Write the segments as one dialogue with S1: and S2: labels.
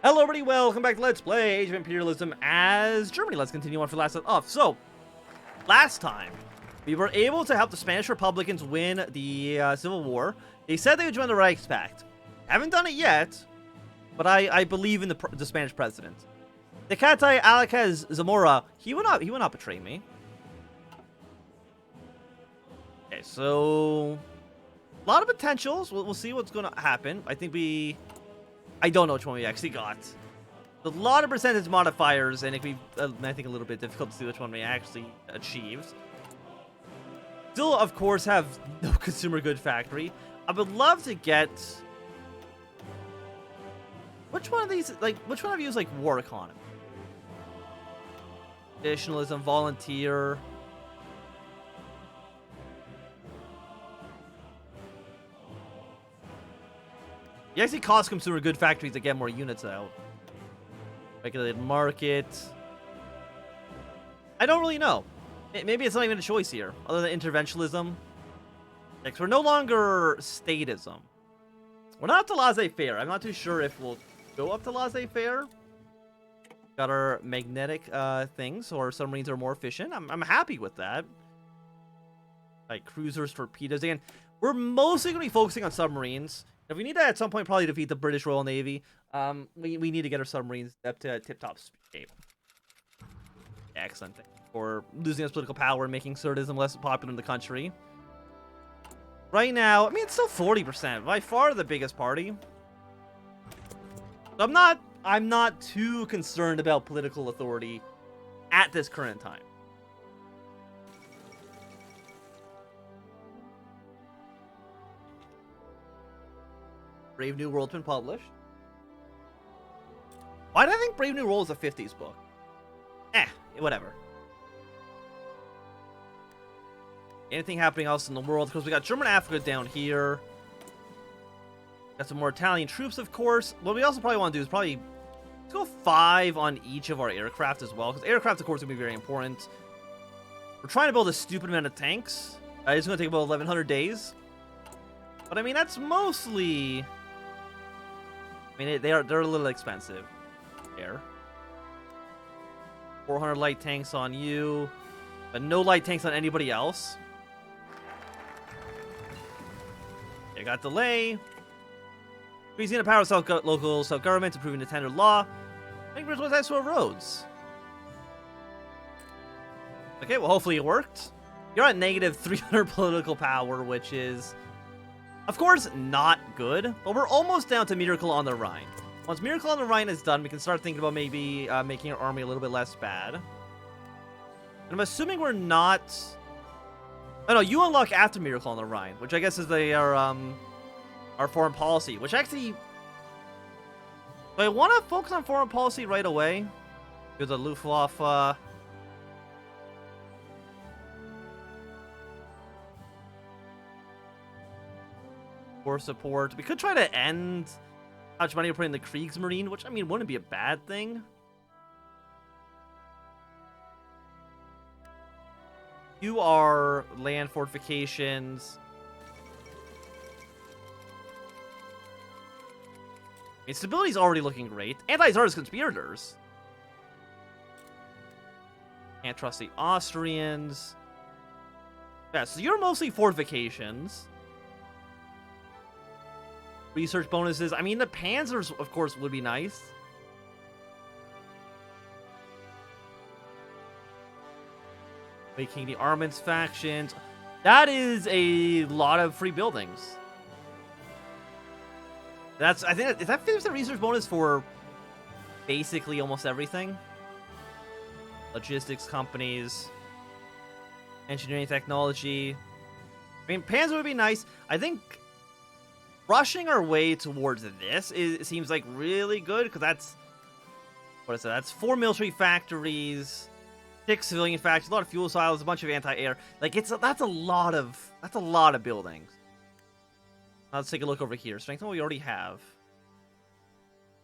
S1: Hello everybody, welcome back to Let's Play Age of Imperialism as Germany. Let's continue on for the last off. So, last time, we were able to help the Spanish Republicans win the Civil War. They said they would join the Reichspact. Haven't done it yet, but I believe in the Spanish president. The Katai Alakaz Zamora, he would not betray me. Okay, so a lot of potentials. We'll see what's going to happen. I don't know which one we actually got. A lot of percentage modifiers, and it can be, I think, a little bit difficult to see which one we actually achieved. Still, of course, have no consumer good factory. I would love to get... Which one of these, which one of you is, war economy? Traditionalism, volunteer... You actually cost consumer good factories to get more units out. Regulated market. I don't really know. Maybe it's not even a choice here, other than interventionism. Because we're no longer statism. We're not up to laissez-faire. I'm not too sure if we'll go up to laissez-faire. Got our magnetic things, or submarines are more efficient. I'm happy with that. Like cruisers, torpedoes. Again, we're mostly going to be focusing on submarines. If we need to, at some point, probably defeat the British Royal Navy, we need to get our submarines up to tip-top shape. Excellent. For losing its political power and making Surdism less popular in the country. Right now, I mean, it's still 40%. By far the biggest party. So I'm not too concerned about political authority at this current time. Brave New World's been published. Why do I think Brave New World is a 50s book? Whatever. Anything happening else in the world? Because we got German Africa down here. Got some more Italian troops, of course. What we also probably want to do is let's go 5 on each of our aircraft as well. Because aircraft, of course, is going to be very important. We're trying to build a stupid amount of tanks. It's going to take about 1,100 days. But I mean, that's mostly... I mean, they're a little expensive. There. 400 light tanks on you, but no light tanks on anybody else. You got delay. Increasing the power of local self-government, improving the tender law. I think there's extra roads. Okay, well, hopefully it worked. You're at negative 300 political power, which is... of course, not good, but we're almost down to Miracle on the Rhine. Once Miracle on the Rhine is done, we can start thinking about maybe making our army a little bit less bad. And I'm assuming we're not... Oh no, you unlock after Miracle on the Rhine, which I guess is our foreign policy, which actually... Do I want to focus on foreign policy right away? Because the Luftwaffe... War support. We could try to end how much money we're putting in the Kriegsmarine, which, I mean, wouldn't be a bad thing. You are land fortifications. I mean, stability's already looking great. Anti-Tsarist conspirators. Can't trust the Austrians. Yeah, so you're mostly fortifications. Research bonuses. I mean, the Panzers, of course, would be nice. Making the armaments factions. That is a lot of free buildings. I think, is that 50% research bonus for basically almost everything? Logistics companies. Engineering technology. I mean, Panzer would be nice. I think... rushing our way towards this seems like really good, because that's... what is it? That's 4 military factories, 6 civilian factories, a lot of fuel silos, a bunch of anti-air. Like, that's a lot of buildings. Now let's take a look over here. Strengthen what we already have.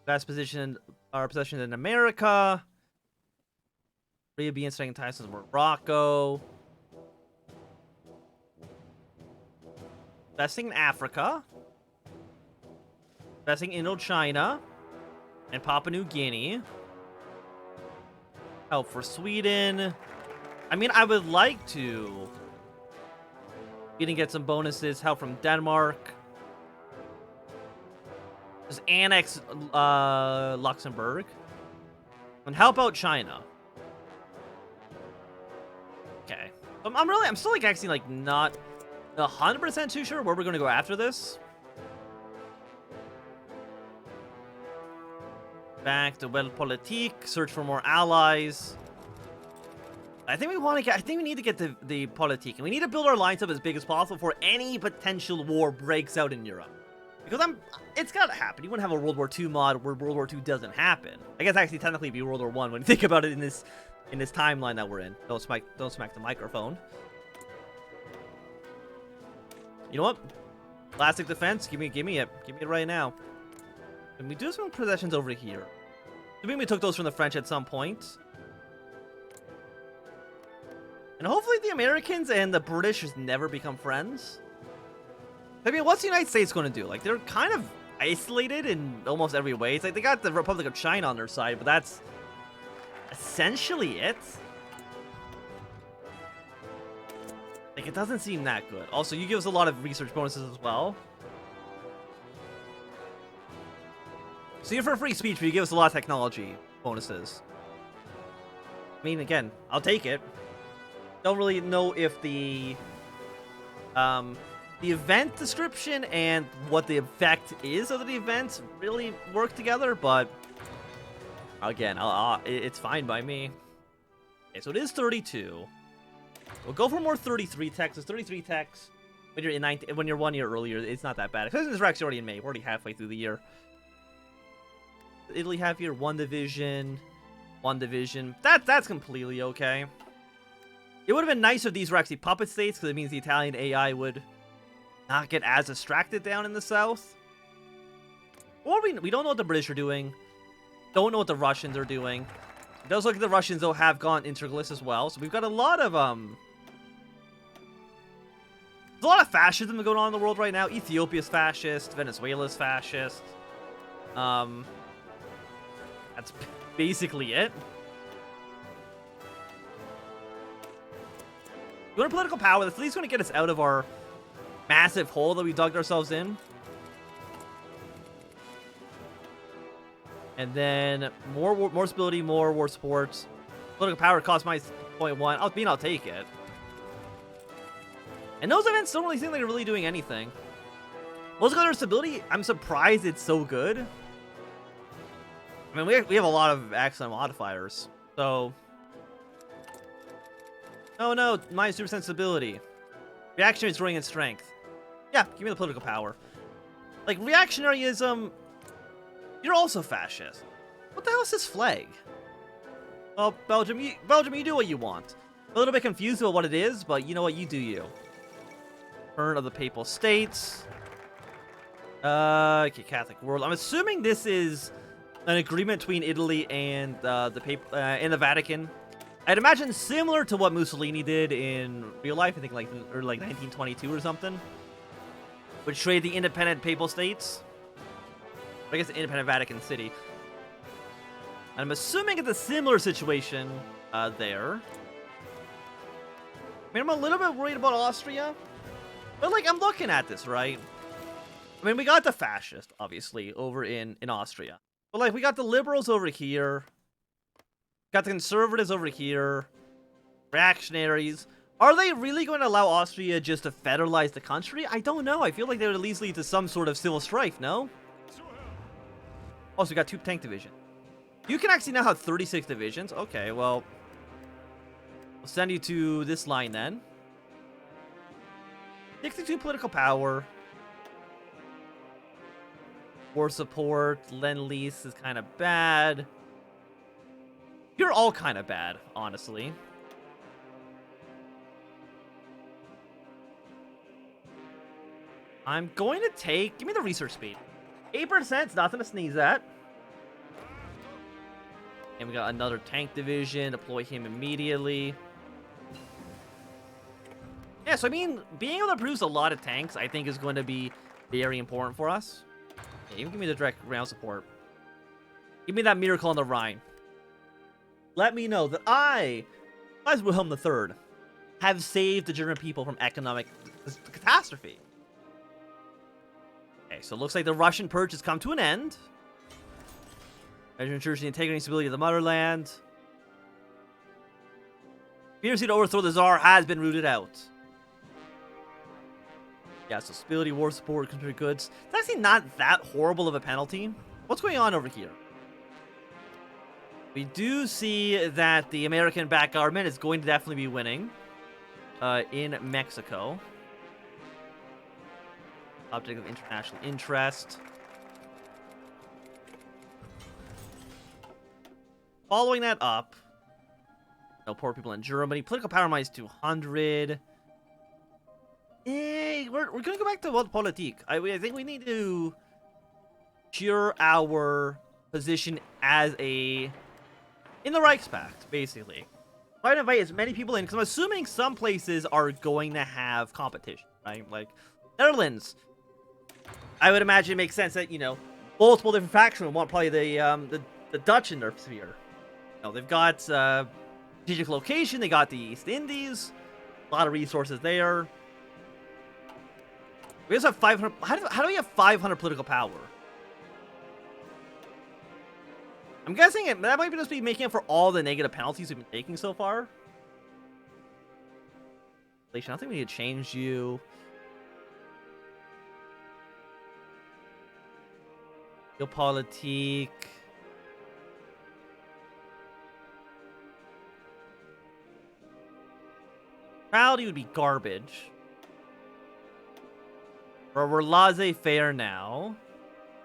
S1: Best position, our possessions in America. Caribbean, strengthen ties with Morocco. Investing in Africa. Investing in Indochina. And Papua New Guinea. Help for Sweden. I mean, I would like to. Sweden get some bonuses. Help from Denmark. Just annex Luxembourg. And help out China. Okay. I'm still like actually like not 100% too sure where we're gonna go after this. Back to Weltpolitik, search for more allies. I think we need to get the Politik, and we need to build our lines up as big as possible before any potential war breaks out in Europe. Because it's gotta happen. You wouldn't have a World War II mod where World War II doesn't happen. I guess actually technically it'd be World War I when you think about it in this timeline that we're in. Don't smack the microphone. You know what? Classic defense. Give me it right now. And we do some possessions over here. I mean, we took those from the French at some point. And hopefully the Americans and the British just never become friends. I mean, what's the United States going to do? Like, they're kind of isolated in almost every way. It's like they got the Republic of China on their side, but that's essentially it. Like, it doesn't seem that good. Also, you give us a lot of research bonuses as well. So you're for free speech, but you give us a lot of technology bonuses. I mean, again, I'll take it. Don't really know if the event description and what the effect is of the event really work together, but again, it's fine by me. Okay, so it is 32. We'll go for more 33 techs. It's 33 techs when you're when you're 1 year earlier. It's not that bad. Because we're actually already in May. We're already halfway through the year. Italy half year, one division. That's completely okay. It would have been nice if these were actually puppet states, because it means the Italian AI would not get as distracted down in the south. Or we don't know what the British are doing. Don't know what the Russians are doing. It does look like the Russians, though, have gone interglist as well. So we've got a lot of, there's a lot of fascism going on in the world right now. Ethiopia's fascist. Venezuela's fascist. That's basically it. You want a political power that's at least going to get us out of our massive hole that we dug ourselves in. And then more stability, more war sports. Political power costs my 0.1. I'll take it. And those events don't really seem like they're really doing anything. Most of their stability, I'm surprised it's so good. I mean, we have a lot of excellent modifiers. So, oh no, minus 2% stability. Reactionary is growing in strength. Yeah, give me the political power. Like, reactionaryism, you're also fascist. What the hell is this flag? Well, Belgium, you do what you want. A little bit confused about what it is, but you know what? You do you. Turn of the Papal States. Okay, Catholic world. I'm assuming this is an agreement between Italy and the Vatican. I'd imagine similar to what Mussolini did in real life. I think like 1922 or something, which traded the independent Papal States. I guess the independent Vatican City. And I'm assuming it's a similar situation there. I mean, I'm a little bit worried about Austria, but like I'm looking at this, right? I mean, we got the fascist, obviously, over in Austria. But, like, we got the liberals over here. Got the conservatives over here. Reactionaries. Are they really going to allow Austria just to federalize the country? I don't know. I feel like they would at least lead to some sort of civil strife, no? Also, we got 2 tank divisions. You can actually now have 36 divisions. Okay, well, we'll send you to this line then. 62 political power. War support, Lend-Lease is kind of bad. You're all kind of bad, honestly. I'm going to take... Give me the research speed. 8% is nothing to sneeze at. And we got another tank division. Deploy him immediately. Yeah, so I mean, being able to produce a lot of tanks, I think, is going to be very important for us. Yeah, even give me the direct ground support. Give me that miracle on the Rhine. Let me know that I, as Wilhelm III, have saved the German people from economic catastrophe. Okay, so it looks like the Russian purge has come to an end. Measure ensures the integrity and stability of the motherland. Conspiracy to overthrow the Tsar has been rooted out. Yeah, so stability, war support, consumer goods. It's actually not that horrible of a penalty. What's going on over here? We do see that the American-backed government is going to definitely be winning in Mexico. Object of international interest. Following that up, no poor people in Germany. Political power minus 200. Hey, we're gonna go back to Weltpolitik. I think we need to cure our position as in the Reichspact, basically. Try to invite as many people in, because I'm assuming some places are going to have competition, right? Like Netherlands. I would imagine it makes sense that, you know, multiple different factions would want probably the Dutch in their sphere. You know, they've got strategic location, they got the East Indies, a lot of resources there. We also have 500. How do we have 500 political power? I'm guessing that might just be making up for all the negative penalties we've been taking so far. I don't think we need to change you. Geopolitik. Neutrality would be garbage. Or we're laissez-faire now.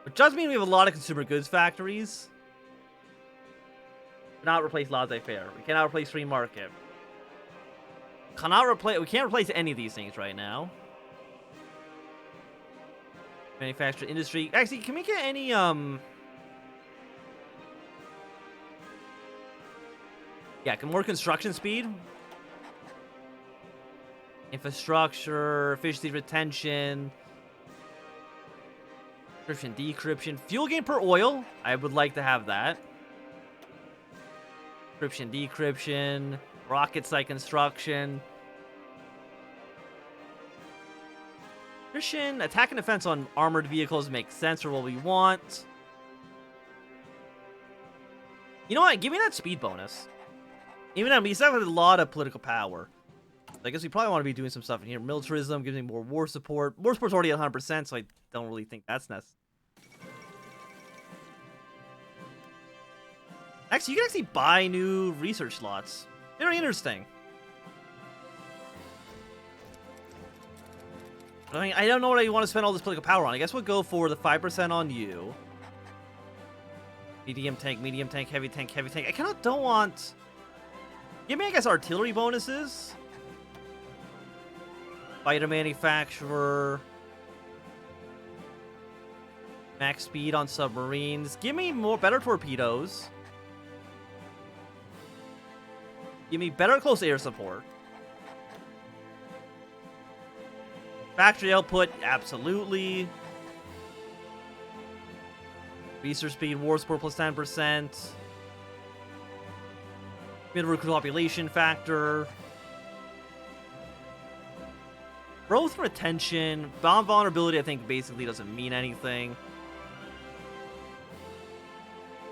S1: Which does mean we have a lot of consumer goods factories. We cannot replace laissez-faire. We cannot replace free market. We can't replace any of these things right now. Manufacturing industry. Actually, can we get any yeah, more construction speed. Infrastructure, efficiency, retention. Encryption, decryption. Fuel gain per oil. I would like to have that. Encryption, decryption. Rocket site construction. Nutrition, attack and defense on armored vehicles makes sense for what we want. You know what? Give me that speed bonus. Even though we still have a lot of political power. I guess we probably want to be doing some stuff in here. Militarism, gives me more war support. War support's already at 100%, so I don't really think that's necessary. Actually, you can actually buy new research slots. Very interesting. I mean, I don't know what I want to spend all this political power on. I guess we'll go for the 5% on you. Medium tank, heavy tank, heavy tank. I kind of don't want... Give me, I guess, artillery bonuses. Fighter manufacturer. Max speed on submarines. Give me better torpedoes. Give me better close air support. Factory output, absolutely. Research speed, war support plus 10%. Mid-recruit population factor. Growth retention. Bomb vulnerability, I think, basically doesn't mean anything.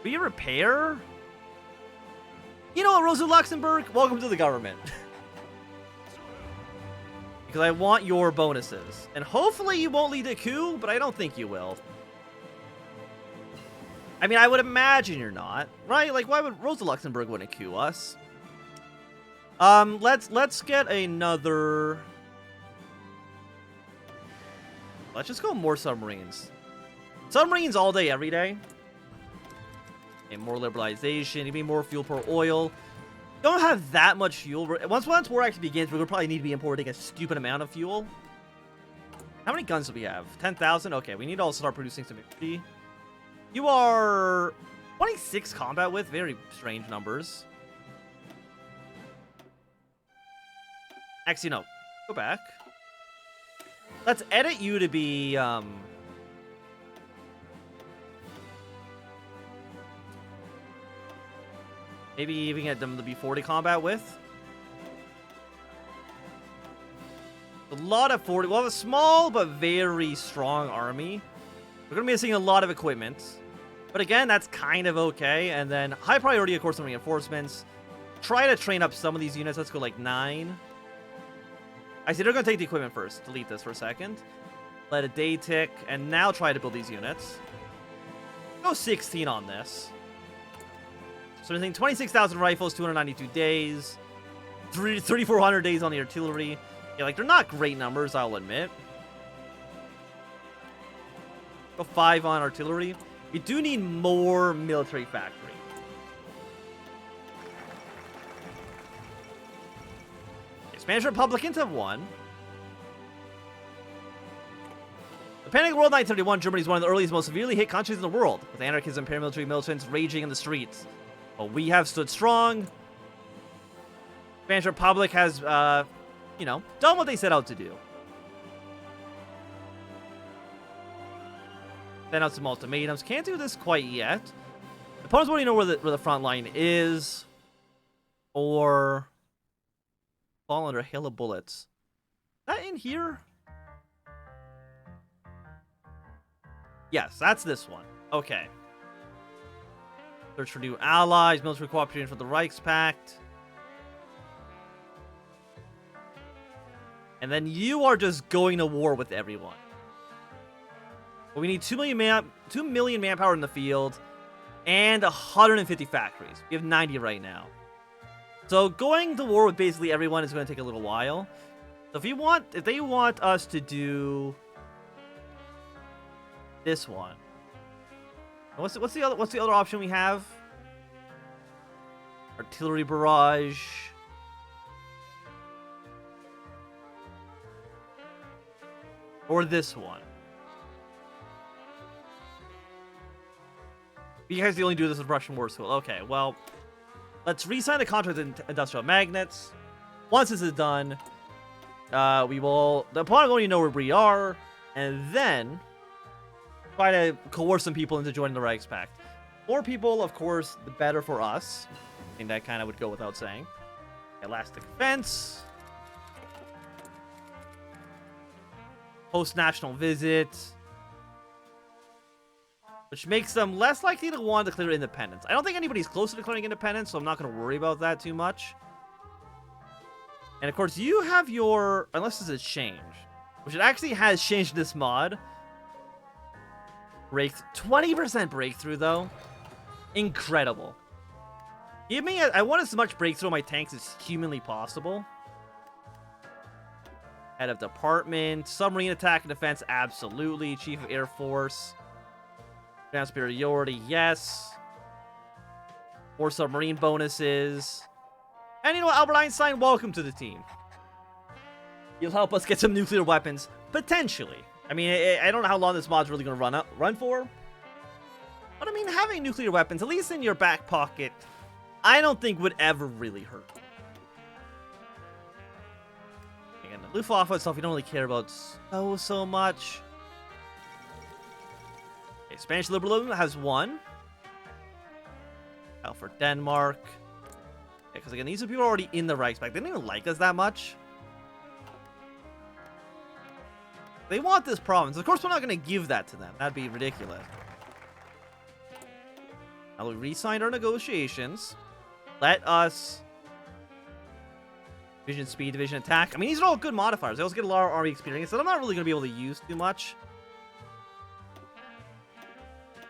S1: Be repair? You know what, Rosa Luxembourg? Welcome to the government. Because I want your bonuses. And hopefully you won't lead a coup, but I don't think you will. I mean, I would imagine you're not, right? Like, why would Rosa Luxembourg wouldn't coup us? Let's get another... Let's just go more submarines. Submarines all day, every day. Okay, more liberalization. Give me more fuel per oil. Don't have that much fuel. Once war actually begins, we're gonna probably need to be importing a stupid amount of fuel. How many guns do we have? 10,000? Okay, we need to also start producing some infantry. You are 26 combat with. Very strange numbers. Actually, no. Go back. Let's edit you to be, Maybe even get them to be 40 combat with. A lot of 40. We'll have a small but very strong army. We're going to be missing a lot of equipment. But again, that's kind of okay. And then high priority, of course, on reinforcements. Try to train up some of these units. Let's go like 9. I see they're going to take the equipment first. Delete this for a second. Let a day tick. And now try to build these units. Go 16 on this. So we're thinking 26,000 rifles, 292 days. 3,400 days on the artillery. Yeah, like, they're not great numbers, I'll admit. Go 5 on artillery. We do need more military factory. Okay, Spanish Republicans have won. The Panic World 1931, Germany is one of the earliest, most severely hit countries in the world, with anarchists and paramilitary militants raging in the streets. But we have stood strong. Spanish Republic has, you know, done what they set out to do. Send out some ultimatums. Can't do this quite yet. The opponents want to know where the front line is. Or fall under a hail of bullets. Is that in here? Yes, that's this one. Okay. Search for new allies. Military cooperation for the Reichspact. And then you are just going to war with everyone. But we need 2 million manpower in the field and 150 factories. We have 90 right now. So going to war with basically everyone is going to take a little while. So if they want us to do this one. What's the other option we have? Artillery barrage. Or this one. You guys only do this with Russian War School. Okay, well, let's re-sign the contract with Industrial Magnets. Once this is done, the opponent will only know where we are, and then try to coerce some people into joining the Reichspact. More people, of course, the better for us. I think that kind of would go without saying. Elastic Fence. Post-national visit. Which makes them less likely to want to declare independence. I don't think anybody's close to declaring independence, so I'm not going to worry about that too much. And of course, you have your... Unless this has changed. Which it actually has changed this mod. 20% breakthrough, though. Incredible. Give me... I want as much breakthrough on my tanks as humanly possible. Head of Department. Submarine Attack and Defense, absolutely. Chief of Air Force. Ground superiority, yes. More submarine bonuses. And you know what, Albert Einstein, welcome to the team. You'll help us get some nuclear weapons, potentially. I mean, I don't know how long this mod's really going to run for. But I mean, having nuclear weapons, at least in your back pocket, I don't think would ever really hurt. Again, the Luftwaffe stuff we don't really care about so much. Okay, Spanish liberalism has won. Out for Denmark. Because again, these are people already in the Reichspact. They don't even like us that much. They want this province. Of course, we're not going to give that to them. That'd be ridiculous. Now we re-signed our negotiations. Let us... Division speed, division attack. I mean, these are all good modifiers. They also get a lot of army experience that I'm not really going to be able to use too much.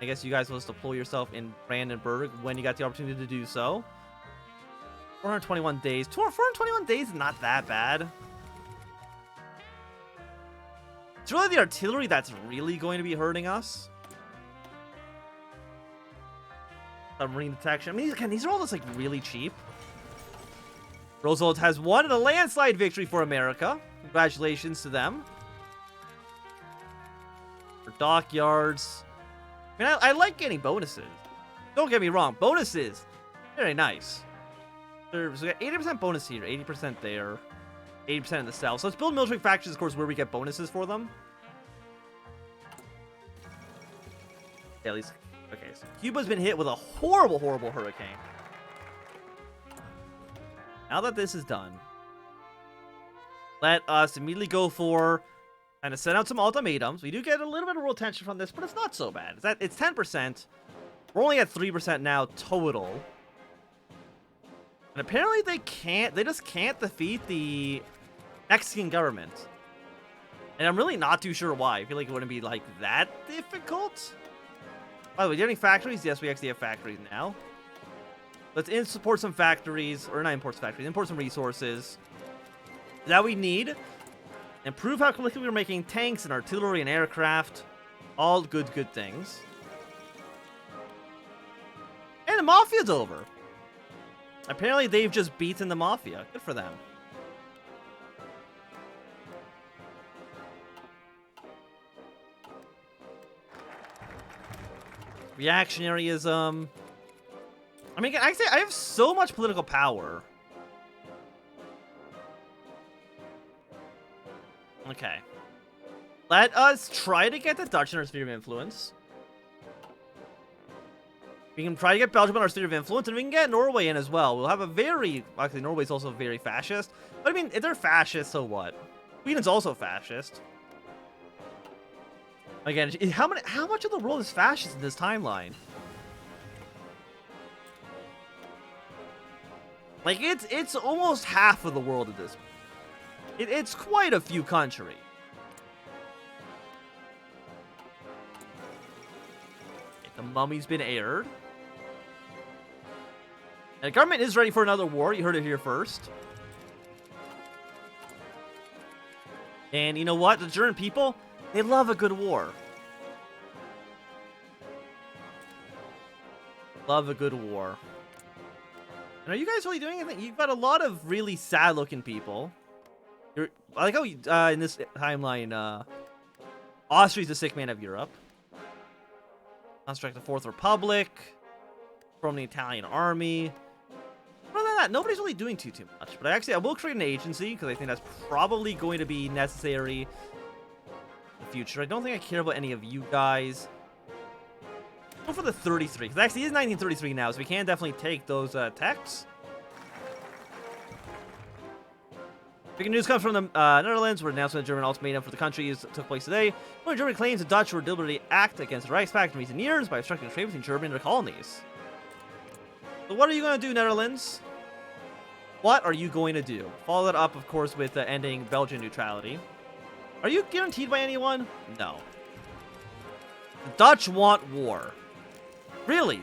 S1: I guess you guys will just deploy yourself in Brandenburg when you got the opportunity to do so. 421 days. 421 days is not that bad. It's really the artillery that's really going to be hurting us. Submarine detection. I mean, again, these are all just like really cheap. Roosevelt has won a landslide victory for America. Congratulations to them. For dockyards. I mean, I like getting bonuses. Don't get me wrong. Bonuses, very nice. So we got 80% bonus here, 80% there, 80% in the south. So let's build military factions, of course, where we get bonuses for them. Yeah, at least, okay, so Cuba's been hit with a horrible, horrible hurricane. Now that this is done, let us immediately go for kind of send out some ultimatums. We do get a little bit of world tension from this, but it's not so bad. It's 10%. We're only at 3% now total. And apparently they just can't defeat the Mexican government. And I'm really not too sure why. I feel like it wouldn't be like that difficult. By the way, do you have any factories? Yes, we actually have factories now. Let's support some factories, or not import some factories, import some resources that we need. And prove how collectively we're making tanks and artillery and aircraft. All good things. And the Mafia's over. Apparently they've just beaten the Mafia. Good for them. Reactionaryism. I mean, actually, I have so much political power. Okay. Let us try to get the Dutch in our sphere of influence. We can try to get Belgium in our sphere of influence, and we can get Norway in as well. We'll have a very... Actually, Norway's also very fascist. But I mean, if they're fascist, so what? Sweden's also fascist. Again, how much of the world is fascist in this timeline? Like, it's almost half of the world at this point. It's quite a few countries. The mummy's been aired. And the government is ready for another war. You heard it here first. And you know what? The German people, they love a good war. Love a good war. And are you guys really doing anything? You've got a lot of really sad-looking people. I like how in this timeline, Austria's the sick man of Europe. Construct the Fourth Republic. From the Italian army. Other than that, nobody's really doing too much. But I will create an agency, because I think that's probably going to be necessary in the future. I don't think I care about any of you guys. Go for the 33, because actually it is 1933 now, so we can definitely take those techs. Breaking news comes from the Netherlands, where an announcement of German ultimatum for the country took place today. When Germany claims the Dutch were deliberately act against the Reichspact in recent years by obstructing trade between Germany and their colonies. So what are you going to do, Netherlands? What are you going to do? Follow that up, of course, with ending Belgian neutrality. Are you guaranteed by anyone? No. The Dutch want war. Really? You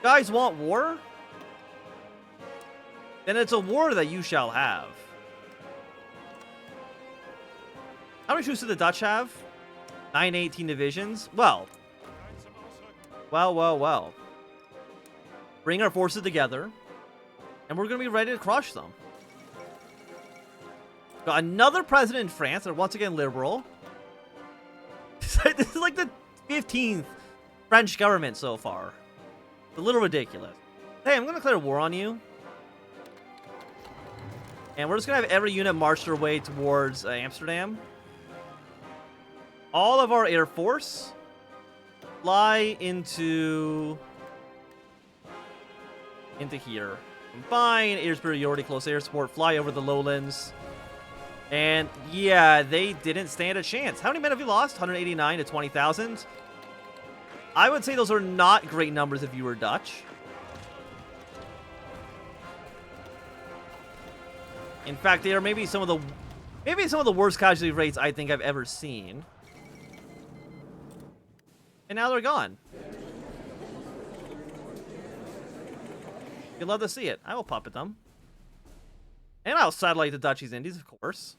S1: guys want war? Then it's a war that you shall have. How many troops do the Dutch have? 918 divisions? Well. Well. Bring our forces together. And we're going to be ready to crush them. Got another president in France. They're once again liberal. This is like the 15th French government so far. It's a little ridiculous. Hey, I'm going to declare war on you. And we're just going to have every unit march their way towards Amsterdam. All of our Air Force fly into here. Combine air superiority, close air support, fly over the lowlands. And yeah, they didn't stand a chance. How many men have we lost? 189 to 20,000. I would say those are not great numbers if you were Dutch. In fact, they are maybe some of the worst casualty rates I think I've ever seen. And now they're gone. You'd love to see it. I will puppet them. And I'll satellite the Dutch East Indies, of course.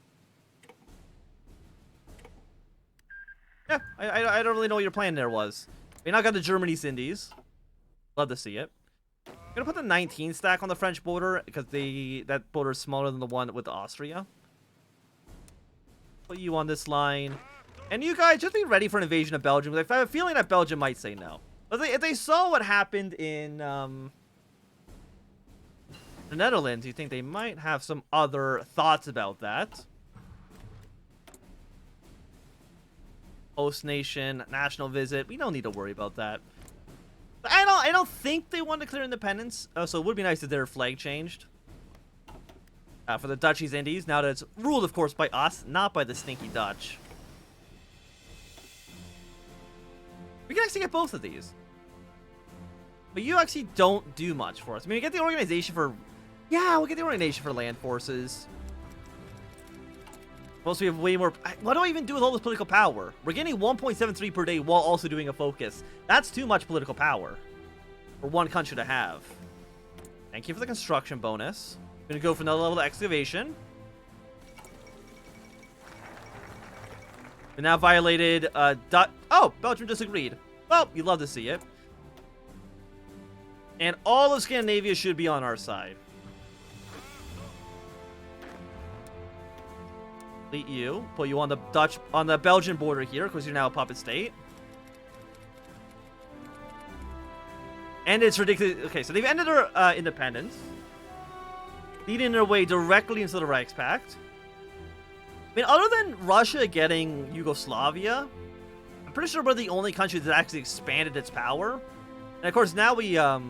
S1: Yeah, I don't really know what your plan there was. We now got the German East Indies. Love to see it. I'm gonna put the 19 stack on the French border because that border is smaller than the one with Austria. Put you on this line. And you guys, just be ready for an invasion of Belgium. I have a feeling that Belgium might say no. But if they saw what happened in the Netherlands, you think they might have some other thoughts about that. Host nation, national visit. We don't need to worry about that. I don't think they want to declare independence. So it would be nice if their flag changed. for the Dutch East Indies, now that it's ruled, of course, by us, not by the stinky Dutch. We can actually get both of these. But you actually don't do much for us. I mean, we get the organization for... Yeah, we'll get the organization for land forces. Plus, we have way more... What do I even do with all this political power? We're getting 1.73 per day while also doing a focus. That's too much political power for one country to have. Thank you for the construction bonus. I'm going to go for another level of excavation. We now violated... Oh, Belgium disagreed. Well, you'd love to see it. And all of Scandinavia should be on our side. Delete you. Put you on the Belgian border here, because you're now a puppet state. And it's ridiculous. Okay, so they've ended their independence, leading their way directly into the Reichspact. I mean, other than Russia getting Yugoslavia, I'm pretty sure we're the only country that actually expanded its power. And of course, now we now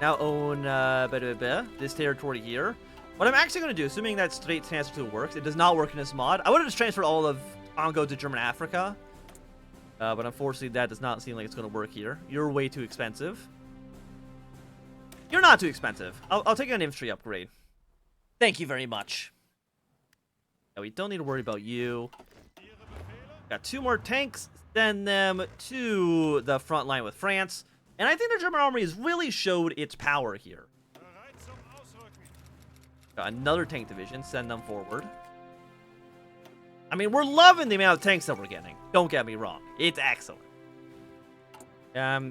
S1: own this territory here. What I'm actually going to do, assuming that straight transfer tool works, it does not work in this mod. I would have just transferred all of Congo to German Africa. But unfortunately, that does not seem like it's going to work here. You're way too expensive. You're not too expensive. I'll take an infantry upgrade. Thank you very much. Yeah, we don't need to worry about you. Got 2 more tanks. Send them to the front line with France. And I think the German army has really showed its power here. Got another tank division. Send them forward. I mean, we're loving the amount of tanks that we're getting. Don't get me wrong. It's excellent. You're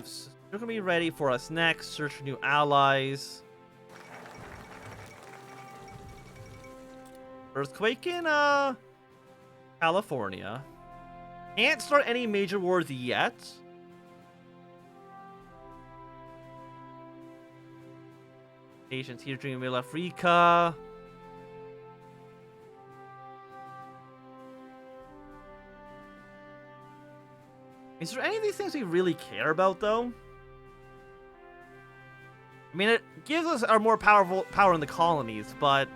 S1: going to be ready for us next. Search for new allies. Earthquake in California. Can't start any major wars yet. Nations here during Middle Africa. Is there any of these things we really care about, though? I mean, it gives us our more power in the colonies, but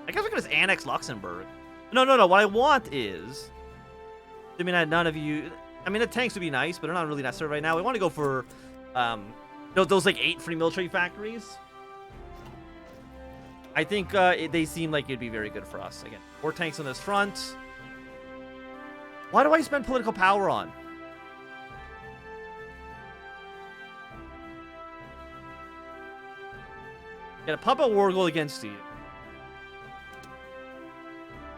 S1: I guess we can just annex Luxembourg. No. What I want is, I mean, none of you. I mean, the tanks would be nice, but they're not really necessary right now. We want to go for those like 8 free military factories. I think they seem like it'd be very good for us. Again, 4 tanks on this front. Why do I spend political power on? Get a puppet war goal against you.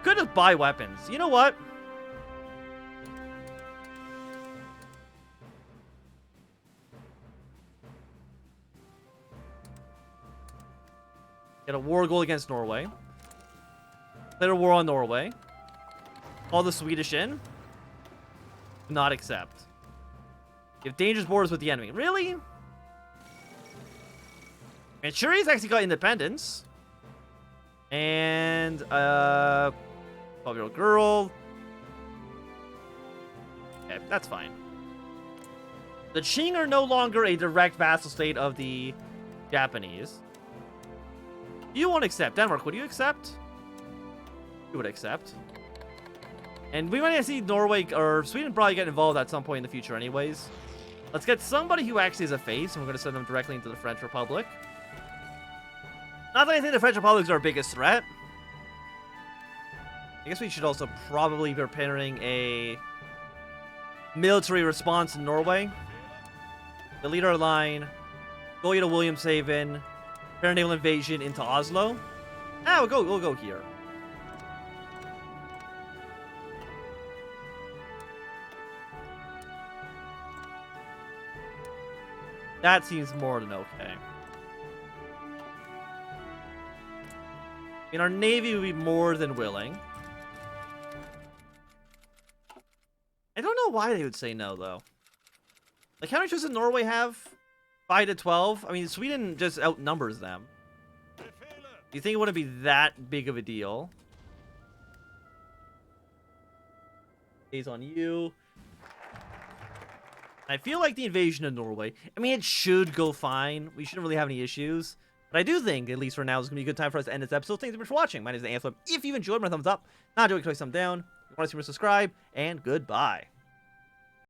S1: Could just buy weapons. You know what? Get a war goal against Norway. Declare a war on Norway. Call the Swedish in. Do not accept. You have dangerous borders with the enemy. Really? Manchuria's actually got independence. And, 12-year-old girl. Okay, that's fine. The Qing are no longer a direct vassal state of the Japanese. You won't accept. Denmark, would you accept? You would accept. And we might see Norway or Sweden probably get involved at some point in the future anyways. Let's get somebody who actually is a face, and we're going to send them directly into the French Republic. Not that I think the French Republic is our biggest threat. I guess we should also probably be preparing a military response in Norway. Delete our line. Go to Williamshaven. Prepare a naval invasion into Oslo. Ah, we'll go here. That seems more than okay. I mean, our navy would be more than willing. I don't know why they would say no, though. Like, how many troops does Norway have? 5 to 12? I mean, Sweden just outnumbers them. Do you think it wouldn't be that big of a deal? Stays on you. I feel like the invasion of Norway, I mean, it should go fine. We shouldn't really have any issues. But But I do think, at least for now, it's going to be a good time for us to end this episode. Thanks so much for watching. My name is Anthnwam. If you enjoyed, my thumbs up. Not enjoying, click thumb down. If you want to see more, subscribe. And goodbye.